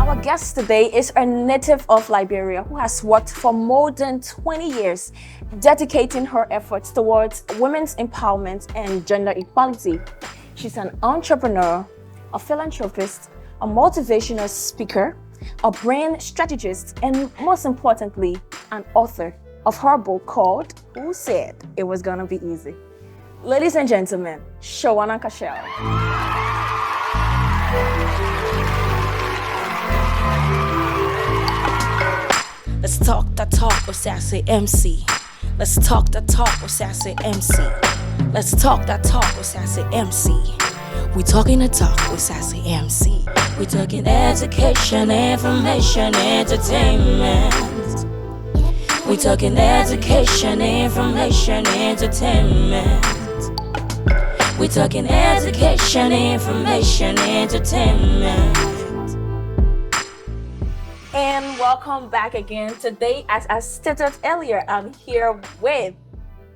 Our guest today is a native of Liberia who has worked for more than 20 years, dedicating her efforts towards women's empowerment and gender equality. She's an entrepreneur, a philanthropist, a motivational speaker, a brain strategist, and most importantly, an author of her book called Who Said It Was Gonna Be Easy? Ladies and gentlemen, Shawana Cashel. Let's talk that talk with Sassy MC. Let's talk that talk with Sassy MC. Let's talk that talk with Sassy MC. We talking the talk with Sassy MC. We talking education, information, entertainment. We talking education, information, entertainment. We talking education, information, entertainment. And welcome back again. Today, as I stated earlier, I'm here with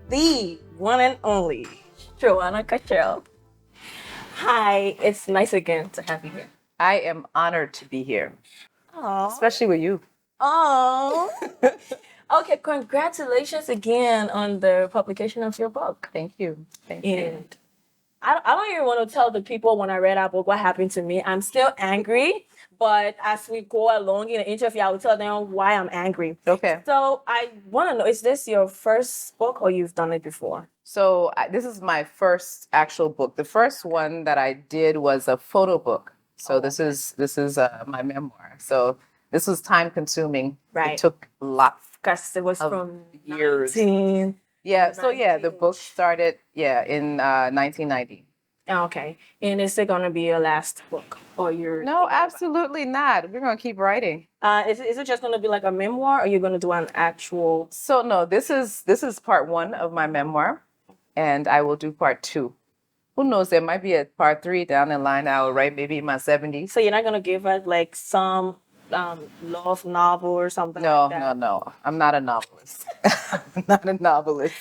the one and only Joanna Cashel. Hi, it's nice again to have you here. I am honored to be here, Aww. especially with you. Oh. Okay, congratulations again on the publication of your book. Thank you. Thank you. And I don't even want to tell the people when I read our book what happened to me. I'm still angry, but as we go along in the interview, I will tell them why I'm angry. Okay. So I want to know, is this your first book or you've done it before? So this is my first actual book. The first one that I did was a photo book. So this is my memoir. So this was time consuming. Right. It took lots Because it was of from years. 19. Yeah. So yeah, the 19. book started in 1990. Okay. And is it going to be your last book? Or you're No, absolutely not. We're gonna keep writing. Is it just going to be like a memoir or you're going to do an actual? So no, this is part one of my memoir, and I will do part two. Who knows? There might be a part three down the line. I will write maybe in my 70s. So you're not going to give us like some love novel or something No, like that? no. I'm not a novelist. I'm not a novelist.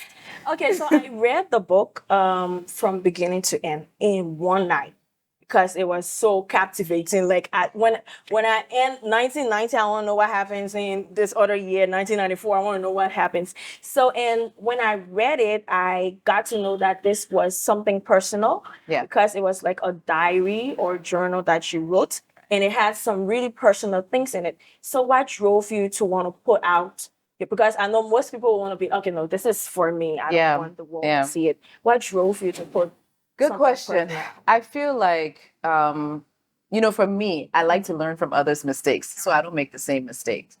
Okay, so I read the book from beginning to end in one night because it was so captivating. Like when I end 1990, I want to know what happens in this other year, 1994. I want to know what happens. So, and when I read it, I got to know that this was something personal. Yeah. Because it was like a diary or journal that you wrote, and it had some really personal things in it. So, what drove you to want to put out? Because I know most people want to be, okay, no, this is for me. I don't want the world to see it. What drove you to put? Good something question. personal? I feel like, for me, I like to learn from others' mistakes, so I don't make the same mistakes.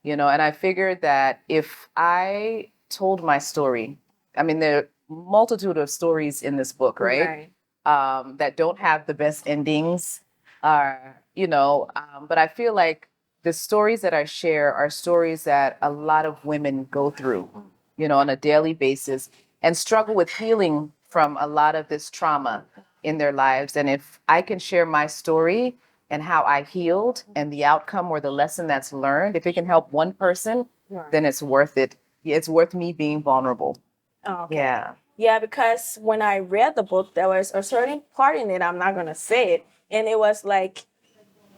And I figured that if I told my story, I mean, there are multitude of stories in this book, right? That don't have the best endings, but I feel like the stories that I share are stories that a lot of women go through, on a daily basis and struggle with healing from a lot of this trauma in their lives. And if I can share my story and how I healed and the outcome or the lesson that's learned, if it can help one person, then it's worth it. It's worth me being vulnerable. Okay. Yeah. Yeah, because when I read the book, there was a certain part in it, I'm not going to say it, and it was like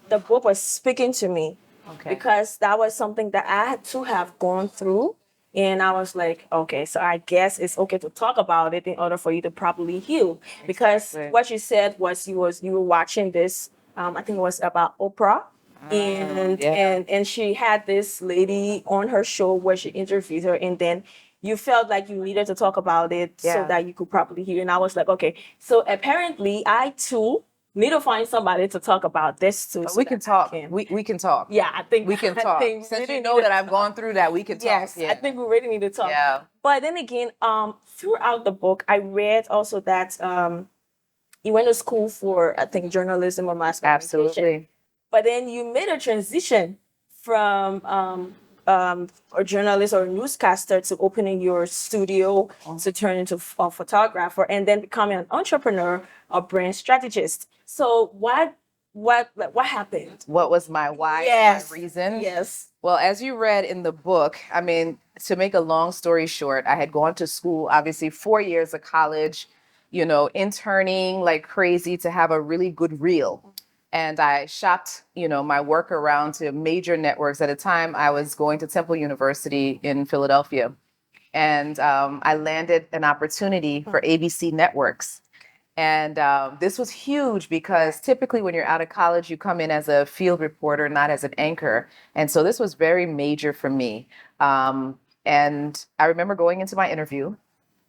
the book was speaking to me. Okay. Because that was something that I had to have gone through. And I was like, okay, so I guess it's okay to talk about it in order for you to properly heal. Because what you said was you were watching this, I think it was about Oprah. And she had this lady on her show where she interviewed her, and then you felt like you needed to talk about it so that you could properly heal. And I was like, okay, so apparently I too need to find somebody to talk about this too. We can talk. We can talk. Yeah, I think we can I talk. think Since really you know that I've gone through that, we can talk. Yes, Yeah. I think we really need to talk. Yeah. But then again, throughout the book, I read also that you went to school for, I think, journalism or mass communication. Absolutely. But then you made a transition from a journalist or a newscaster to opening your studio to turn into a photographer and then becoming an entrepreneur or brand strategist. So what happened? What was my why? Yes. My reason? Yes. Well, as you read in the book, I mean, to make a long story short, I had gone to school, obviously 4 years of college, interning like crazy to have a really good reel. And I shopped, my work around to major networks. At the time, I was going to Temple University in Philadelphia. And I landed an opportunity for ABC Networks. And this was huge because typically when you're out of college, you come in as a field reporter, not as an anchor. And so this was very major for me. And I remember going into my interview,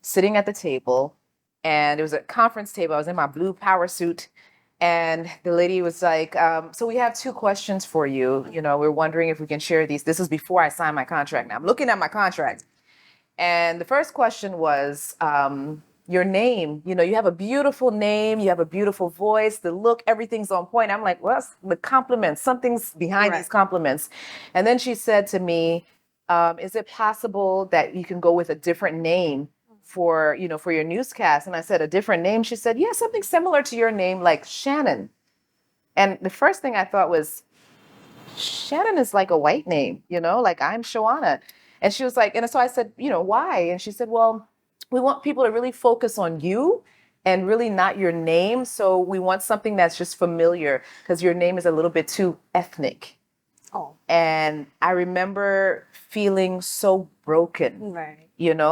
sitting at the table, and it was a conference table. I was in my blue power suit. And the lady was like, so we have 2 questions for you. We're wondering if we can share these. This is before I signed my contract. Now I'm looking at my contract. And the first question was, your name. You have a beautiful name, you have a beautiful voice, the look, everything's on point. I'm like, well, that's the compliments. Something's behind these compliments. And then she said to me, is it possible that you can go with a different name for your newscast? And I said, a different name? She said, yeah, something similar to your name, like Shannon. And the first thing I thought was, Shannon is like a white name, like I'm Shawana. And she was like, and so I said, why? And she said, well, we want people to really focus on you and really not your name. So we want something that's just familiar because your name is a little bit too ethnic. Oh. And I remember feeling so broken, Right.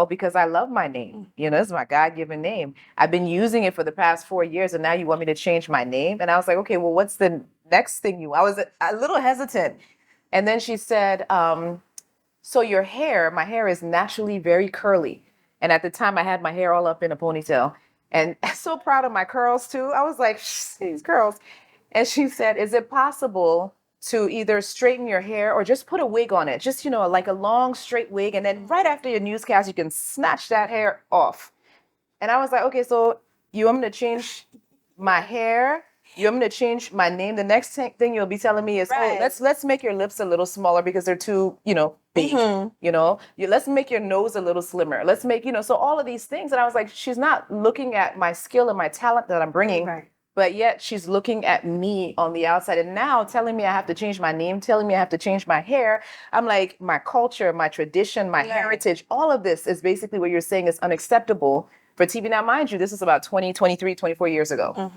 Because I love my name. It's my God-given name. I've been using it for the past 4 years, and now you want me to change my name? And I was like, okay, well, what's the next thing I was a little hesitant. And then she said, so my hair is naturally very curly. And at the time I had my hair all up in a ponytail and so proud of my curls too. I was like, these curls. And she said, is it possible to either straighten your hair or just put a wig on it? Just, like a long straight wig. And then right after your newscast, you can snatch that hair off. And I was like, okay, so you want me to change my hair? You want me to change my name? The next thing you'll be telling me is, Right. oh, let's make your lips a little smaller because they're too, big. Let's make your nose a little slimmer. Let's make, so all of these things. And I was like, she's not looking at my skill and my talent that I'm bringing, Right. but yet she's looking at me on the outside. And now telling me I have to change my name, telling me I have to change my hair. I'm like, my culture, my tradition, my heritage, all of this is basically what you're saying is unacceptable for TV. Now, mind you, this is about 20, 23, 24 years ago.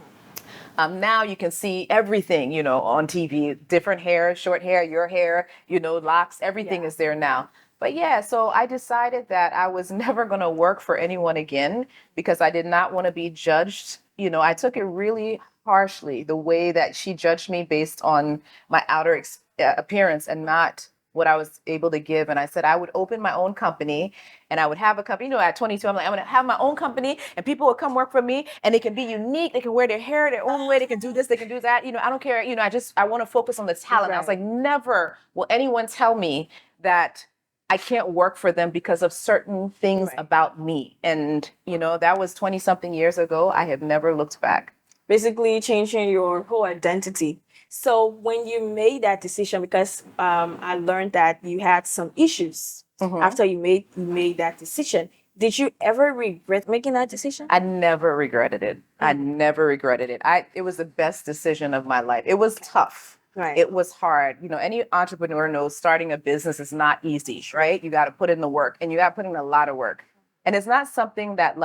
Now you can see everything, on TV, different hair, short hair, your hair, locks, everything is there now. But yeah, so I decided that I was never going to work for anyone again because I did not want to be judged. I took it really harshly, the way that she judged me based on my outer appearance and not what I was able to give. And I said I would open my own company and I would have a company. At 22, I'm like, I'm going to have my own company and people will come work for me and it can be unique. They can wear their hair their own way. They can do this, they can do that. I don't care. I want to focus on the talent. I was like, never will anyone tell me that I can't work for them because of certain things about me. And, that was 20 something years ago. I have never looked back. Basically changing your whole identity. So when you made that decision, because I learned that you had some issues after you made that decision, did you ever regret making that decision? I never regretted it. I never regretted it. It was the best decision of my life. It was tough. Right. It was hard. Any entrepreneur knows starting a business is not easy, right? You got to put in the work and you got to put in a lot of work. And it's not something that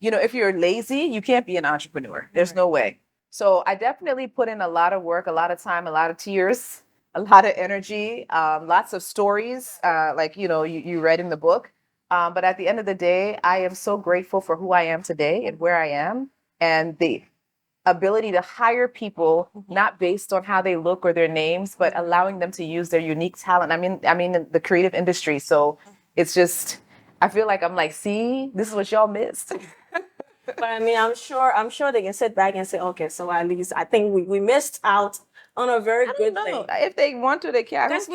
if you're lazy, you can't be an entrepreneur. There's no way. So I definitely put in a lot of work, a lot of time, a lot of tears, a lot of energy, lots of stories, you read in the book. But at the end of the day, I am so grateful for who I am today and where I am and the ability to hire people, not based on how they look or their names, but allowing them to use their unique talent. I mean, the creative industry. So it's just, I feel like I'm like, see, this is what y'all missed. But I mean, I'm sure they can sit back and say, okay, so at least I think we missed out on a very good thing. If they want to, they can. That's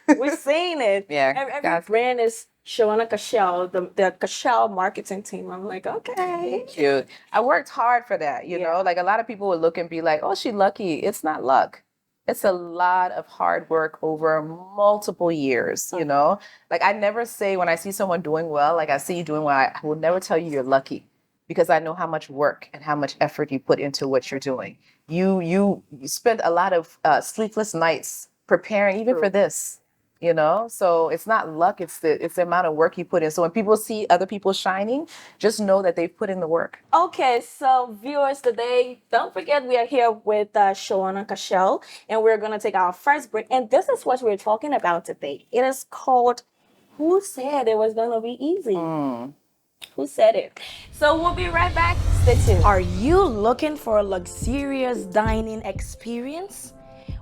But we're saying it. Yeah, Every brand is Shawana Cashel, the Cashel marketing team. I'm like, okay. Cute. I worked hard for that, like a lot of people would look and be like, oh, she lucky. It's not luck. It's a lot of hard work over multiple years, Like I never say when I see someone doing well, like I see you doing well, I will never tell you you're lucky because I know how much work and how much effort you put into what you're doing. You spent a lot of sleepless nights preparing even for this. you know? So it's not luck, it's the amount of work you put in. So when people see other people shining, just know that they've put in the work. Okay, so viewers, today, don't forget we are here with Shawana Cashel, and we're going to take our first break. And this is what we're talking about today. It is called Who Said It Was Going to Be Easy? Who said it? So we'll be right back. Stay tuned. Are you looking for a luxurious dining experience?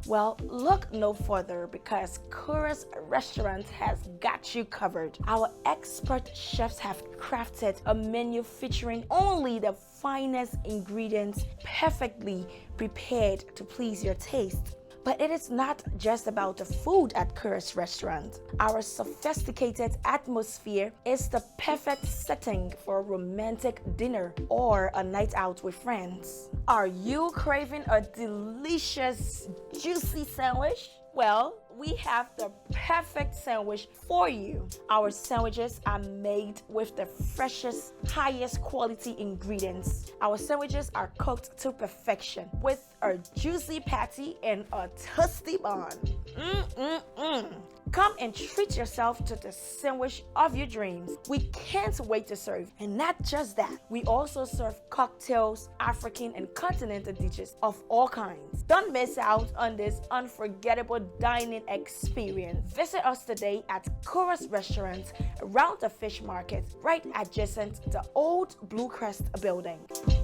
Well, look no further because Chorus Restaurant has got you covered. Our expert chefs have crafted a menu featuring only the finest ingredients, perfectly prepared to please your taste. But it is not just about the food at Chorus Restaurant. Our sophisticated atmosphere is the perfect setting for a romantic dinner or a night out with friends. Are you craving a delicious, juicy sandwich? Well, we have the perfect sandwich for you. Our sandwiches are made with the freshest, highest quality ingredients. Our sandwiches are cooked to perfection with a juicy patty and a toasty bun. Come and treat yourself to the sandwich of your dreams. We can't wait to serve. And not just that, we also serve cocktails, African and continental dishes of all kinds. Don't miss out on this unforgettable dining experience. Visit us today at Chorus Restaurant around the Fish Market, right adjacent to the old Blue Crest building.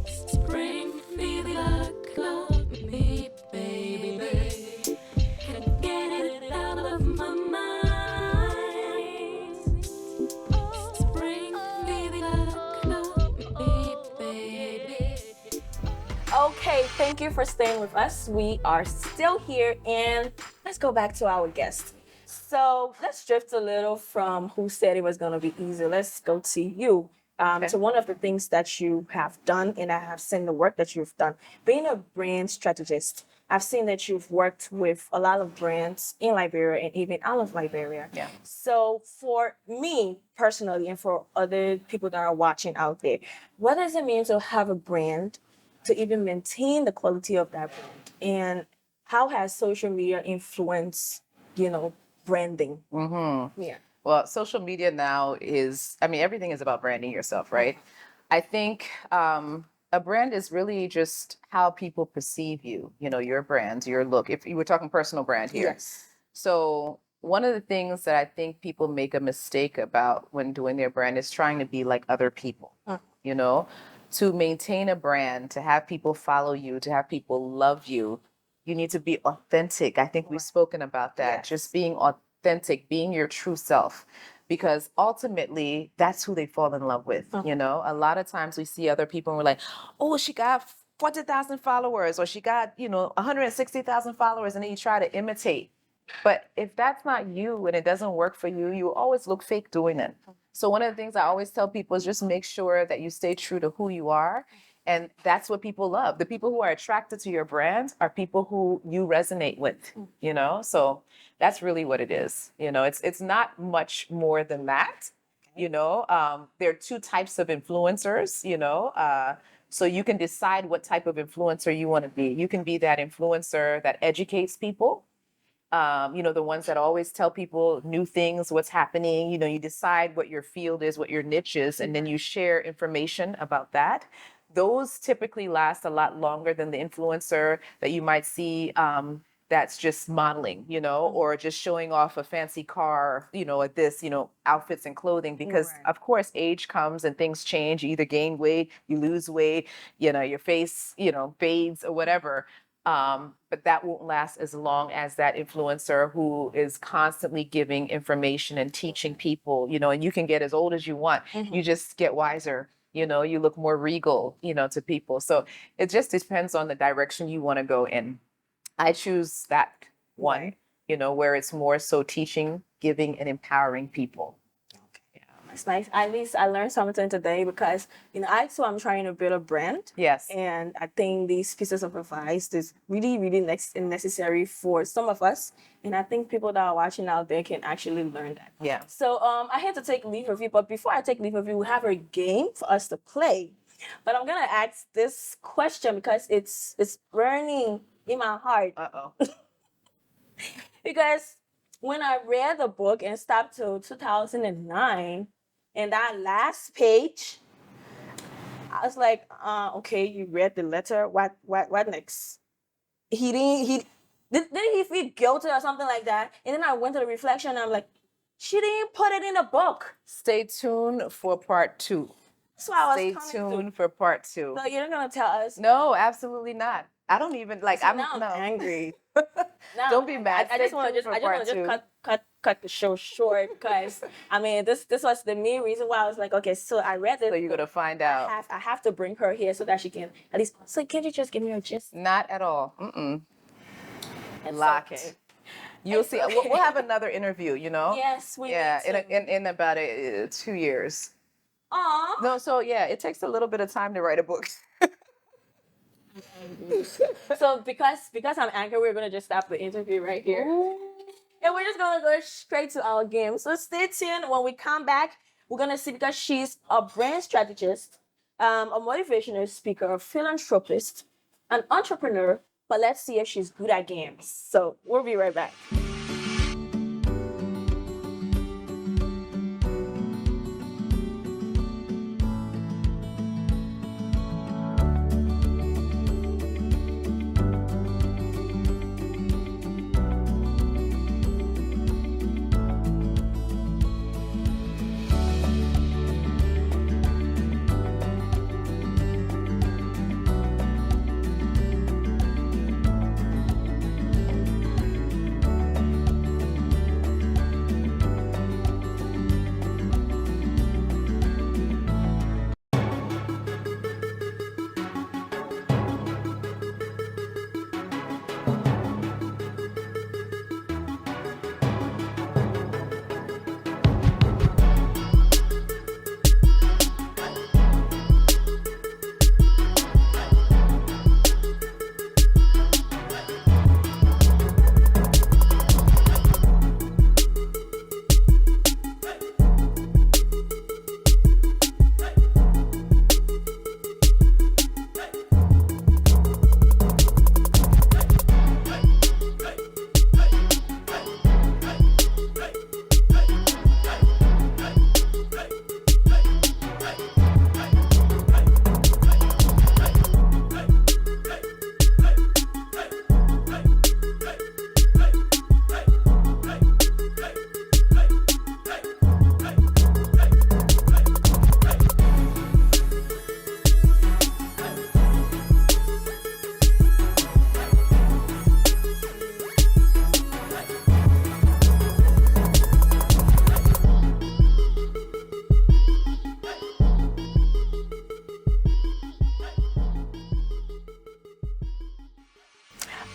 Spring fever, club me, baby. Can't get it out of my mind. Spring fever, club me, baby. Okay, thank you for staying with us. We are still here, and let's go back to our guest. So let's drift a little from Who Said It Was Going to Be Easy. Let's go to you. To one of the things that you have done, and I have seen the work that you've done, being a brand strategist. I've seen that you've worked with a lot of brands in Liberia and even out of Liberia. Yeah. So for me personally, and for other people that are watching out there, what does it mean to have a brand, to even maintain the quality of that brand? And how has social media influenced, branding? Yeah. Well, social media now everything is about branding yourself, right? I think a brand is really just how people perceive you, your brand, your look. If you were talking personal brand here. Yes. So one of the things that I think people make a mistake about when doing their brand is trying to be like other people, to maintain a brand, to have people follow you, to have people love you, you need to be authentic. I think we've spoken about that. Yes. Just being authentic, being your true self, because ultimately that's who they fall in love with. A lot of times we see other people and we're like, oh, she got 40,000 followers, or she got 160,000 followers, and then you try to imitate. But if that's not you and it doesn't work for you, you always look fake doing it. So one of the things I always tell people is just make sure that you stay true to who you are. And that's what people love. The people who are attracted to your brand are people who you resonate with, So that's really what it is. It's not much more than that. There are two types of influencers, so you can decide what type of influencer you want to be. You can be that influencer that educates people. The ones that always tell people new things, what's happening. You decide what your field is, what your niche is, and then you share information about that. Those typically last a lot longer than the influencer that you might see that's just modeling, or just showing off a fancy car, at this, outfits and clothing, because Right. of course age comes and things change. You either gain weight, you lose weight, your face, fades or whatever. But that won't last as long as that influencer who is constantly giving information and teaching people, and you can get as old as you want. You just get wiser. You look more regal, to people. So it just depends on the direction you want to go in. I choose that one, where it's more so teaching, giving, and empowering people. It's nice. At least I learned something today because, I'm trying to build a brand. Yes. And I think these pieces of advice is really, really necessary for some of us. And I think people that are watching out there can actually learn that. Yeah. So I had to take leave of you, but before I take leave of you, we have a game for us to play. But I'm gonna ask this question because it's burning in my heart. Uh-oh. Because when I read the book and stopped till 2009, and that last page, I was like, okay, you read the letter. What next? Didn't he feel guilty or something like that? And then I went to the reflection and I'm like, she didn't put it in the book. Stay tuned for part 2. So I was Stay coming tuned for part 2. So you're not gonna tell us? No, absolutely not. I don't even like. So I'm now I'm no. angry. No, Don't be mad. I just Stay want to tuned for part two. cut the show short because I mean this was the main reason why I was like, okay, so I read it. So you're gonna find out. I have to bring her here so that she can at least. So can't you just give me a gist? Not at all. Mm-mm. It's Locked. okay. You'll It's see. okay. We'll have another interview. You know. Yes, we Yeah, need to. in about 2 years. Aw. No, so yeah, it takes a little bit of time to write a book. So because I'm angry, we're gonna just stop the interview right here. And we're just gonna go straight to our game. So stay tuned. When we come back, we're gonna see because she's a brand strategist, a motivational speaker, a philanthropist, an entrepreneur. But let's see if she's good at games. So we'll be right back.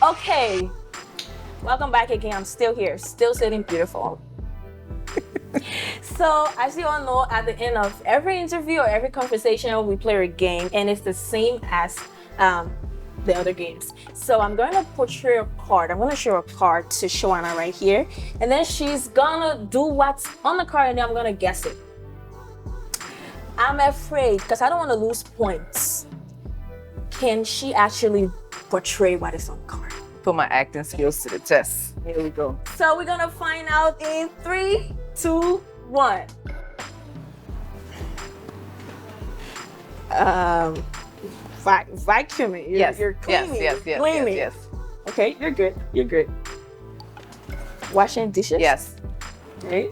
Okay, welcome back again. I'm still here, still sitting beautiful. So, as you all know, at the end of every interview or every conversation, we play a game, and it's the same as the other games. So, I'm going to portray a card. I'm going to show a card to Shawana right here, and then she's gonna do what's on the card, and then I'm gonna guess it. I'm afraid because I don't want to lose points. Can she actually portray what is on the card? Put my acting skills to the test. Here we go. So we're gonna find out in 3, 2, 1. Vacuuming. You're cleaning. Yes. Cleaning. Yes. Okay, you're good. You're good. Washing dishes. Yes. Okay.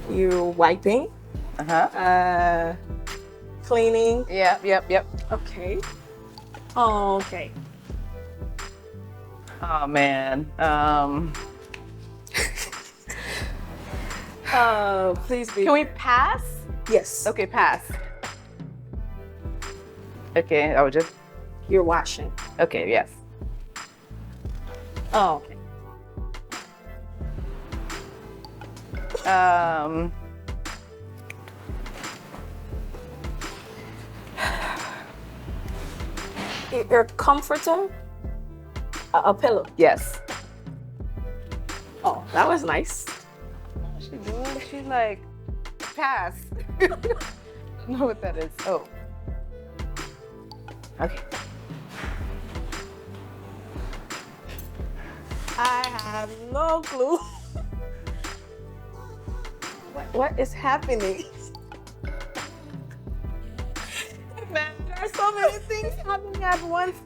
You're wiping. Uh-huh. Cleaning. Yep. Okay. Oh, okay. Oh man. Please be. Can we pass? Yes. Okay, pass. Okay, I would just. You're washing. Okay, yes. Oh, okay. Your comforter. A pillow. Yes. Oh, that was nice. She's like, pass. I don't know what that is. Oh. Okay. I have no clue. What is happening? Man, there are so many things happening at once.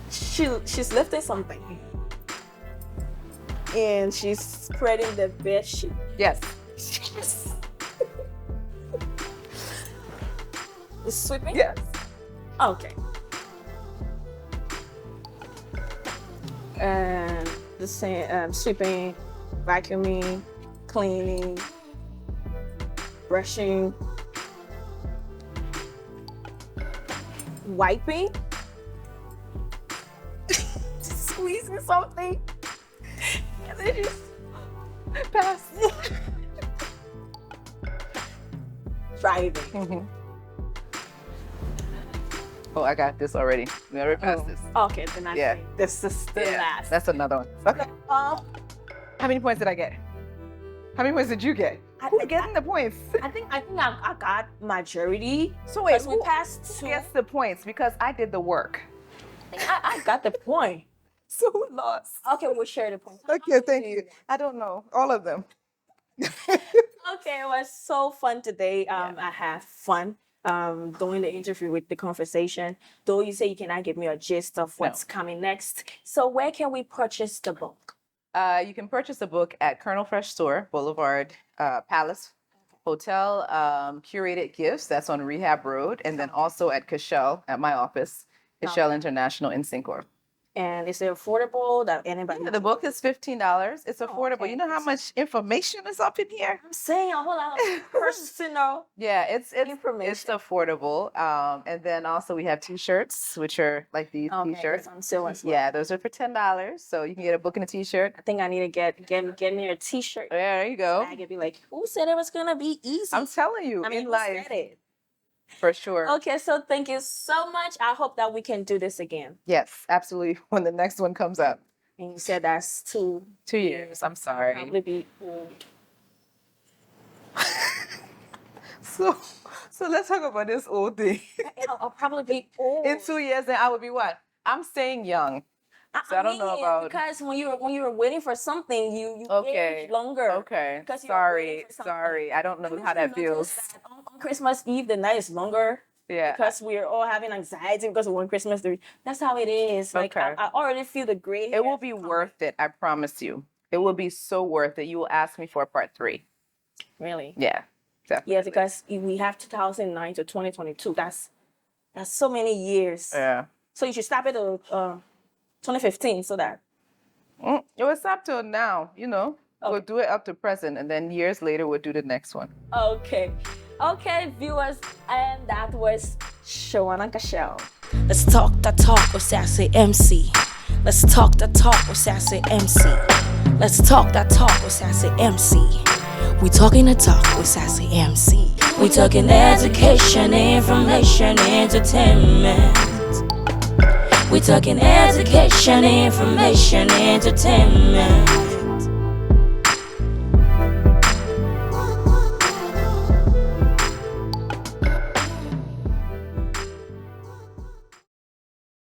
She's lifting something. And she's spreading the bed sheet. Yes. Yes. Is sweeping? Yes. Okay. And the same sweeping, vacuuming, cleaning, brushing, wiping, squeezing something, and then just pass. Driving. Oh, I got this already. We already passed this. Okay, then I Yeah. think this is the last. That's another one. Okay. Um, How many points did I get? How many points did you get? I Who's think getting the points? I think I got majority. So wait, Because we who passed two. gets the points? Because I did the work. I got the point. So who lost? Okay, we'll share the point. Okay, thank you. I don't know. All of them. Okay, it was so fun today. I had fun doing the interview with the conversation. Though you say you cannot give me a gist of what's coming next. So where can we purchase the book? You can purchase the book at Colonel Fresh Store, Boulevard Palace Hotel, Curated Gifts. That's on Rehab Road. And then also at Cashel, at my office, Cashel International in Syncor. And is it affordable that anybody? Yeah, the book is $15. It's affordable. okay. You know how much information is up in here? I'm saying a whole lot of personal. Yeah, it's Information. it's affordable. And then also we have T-shirts, which are like these Okay, T-shirts. it's on sale as well. Yeah, those are for $10. So you can get a book and a T-shirt. I think I need to get me a T-shirt. There you go. I could be like, who said it was gonna be easy? I'm telling you, I mean, in who life, said it? for sure. Okay, so thank you so much. I hope that we can do this again. Yes, absolutely. When the next one comes up. And you said that's 2 2 years. I'm sorry. probably be old. So let's talk about this old thing. I'll probably be old. In 2 years, then I would be what? I'm staying young. So I don't know mean, about- because when you were waiting for something, you Okay. age longer. Okay. Because you were waiting Sorry. for something. Sorry. I don't know Haven't how you that feels. noticed that on Christmas Eve, the night is longer Yeah. because we're all having anxiety because of one Christmas. That's how it is. Like Okay. I already feel the gray. It will hairs be coming. worth it. I promise you. It will be so worth it. You will ask me for a part 3. Really. Yeah. Definitely. Yes, because we have 2009 to 2022. That's so many years. Yeah. So you should stop it at 2015 so that. It was up till now, you know. We'll Okay. do it up to present, and then years later we'll do the next one. Okay. Okay, viewers, and that was Shawana Cashel. Let's talk that talk with Sassy MC. Let's talk that talk with Sassy MC. Let's talk that talk with Sassy MC. We talking the talk with Sassy MC. We talking education, information, entertainment. We talking education, information, entertainment.